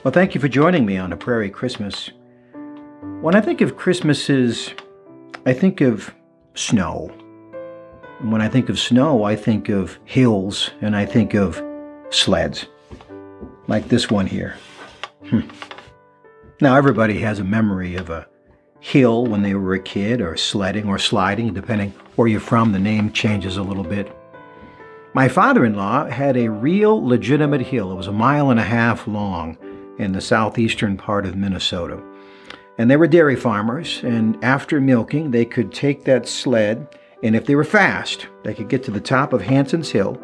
Well, thank you for joining me on a Prairie Christmas. When I think of Christmases, I think of snow. And when I think of snow, I think of hills and I think of sleds, like this one here. Now, everybody has a memory of a hill when they were a kid, or sledding or sliding, depending where you're from. The name changes a little bit. My father-in-law had a real legitimate hill. It was 1.5 miles long in the southeastern part of Minnesota. And they were dairy farmers, and after milking, they could take that sled, and if they were fast, they could get to the top of Hanson's Hill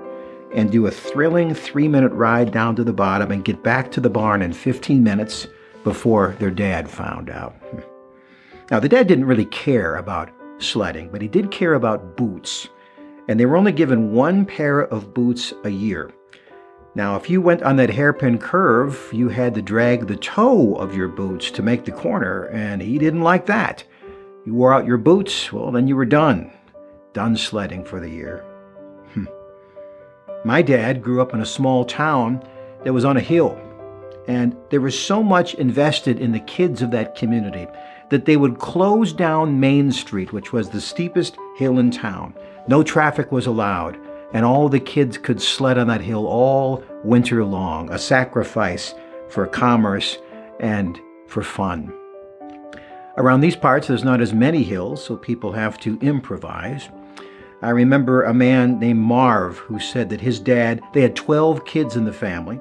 and do a thrilling 3-minute ride down to the bottom and get back to the barn in 15 minutes before their dad found out. Now, the dad didn't really care about sledding, but he did care about boots, and they were only given 1 pair of boots a year. Now, if you went on that hairpin curve, you had to drag the toe of your boots to make the corner, and he didn't like that. You wore out your boots, well, then you were done. Done sledding for the year. My dad grew up in a small town that was on a hill, and there was so much invested in the kids of that community that they would close down Main Street, which was the steepest hill in town. No traffic was allowed, and all the kids could sled on that hill all winter long, a sacrifice for commerce and for fun. Around these parts, there's not as many hills, so people have to improvise. I remember a man named Marv who said that his dad, they had 12 kids in the family,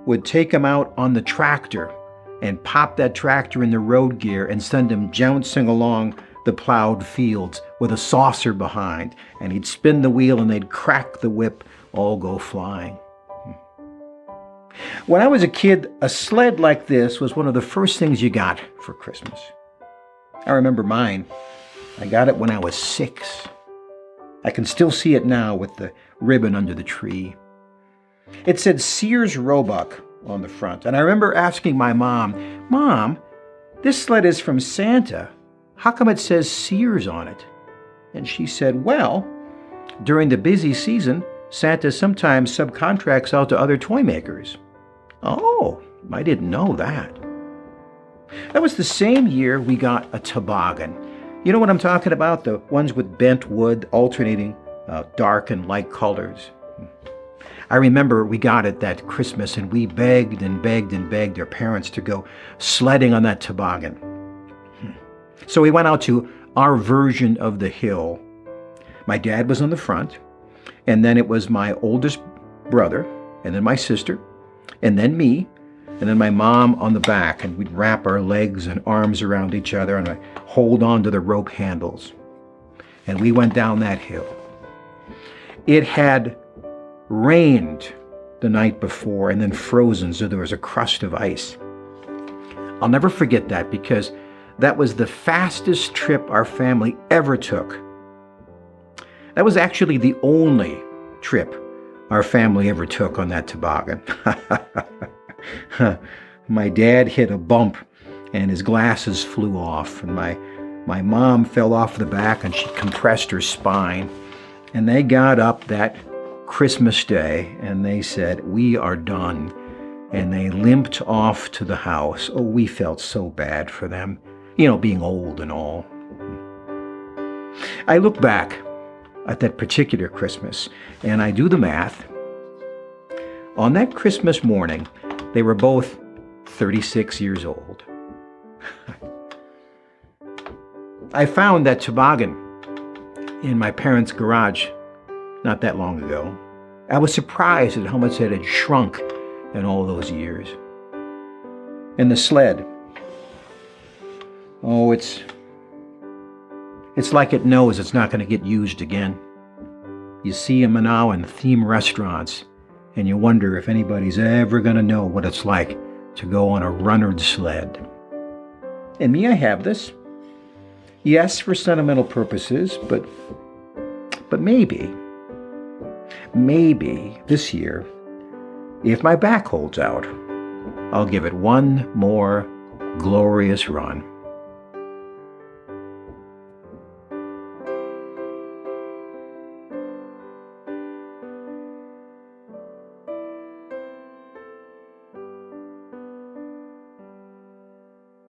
would take him out on the tractor and pop that tractor in the road gear and send him jouncing along the plowed fields with a saucer behind, and he'd spin the wheel and they'd crack the whip, all go flying. When I was a kid, a sled like this was one of the first things you got for Christmas. I remember mine. I got it when I was 6. I can still see it now with the ribbon under the tree. It said Sears Roebuck on the front, and I remember asking my mom, "Mom, this sled is from Santa. How come it says Sears on it?" And she said, "Well, during the busy season, Santa sometimes subcontracts out to other toy makers." Oh, I didn't know that. That was the same year we got a toboggan. You know what I'm talking about? The ones with bent wood, alternating dark and light colors. I remember we got it that Christmas, and we begged and begged and begged our parents to go sledding on that toboggan. So we went out to our version of the hill. My dad was on the front, and then it was my oldest brother, and then my sister, and then me, and then my mom on the back, and we'd wrap our legs and arms around each other and hold on to the rope handles. And we went down that hill. It had rained the night before and then frozen, so there was a crust of ice. I'll never forget that, because that was the fastest trip our family ever took. That was actually the only trip our family ever took on that toboggan. My dad hit a bump and his glasses flew off, and my mom fell off the back and she compressed her spine. And they got up that Christmas Day and they said, "We are done." And they limped off to the house. Oh, we felt so bad for them, being old and all. I look back at that particular Christmas and I do the math. On that Christmas morning, they were both 36 years old. I found that toboggan in my parents' garage not that long ago. I was surprised at how much it had shrunk in all those years. And the sled, oh, it's like it knows it's not going to get used again. You see them now in theme restaurants, and you wonder if anybody's ever going to know what it's like to go on a runnered sled. And me, I have this. Yes, for sentimental purposes, but maybe this year, if my back holds out, I'll give it one more glorious run.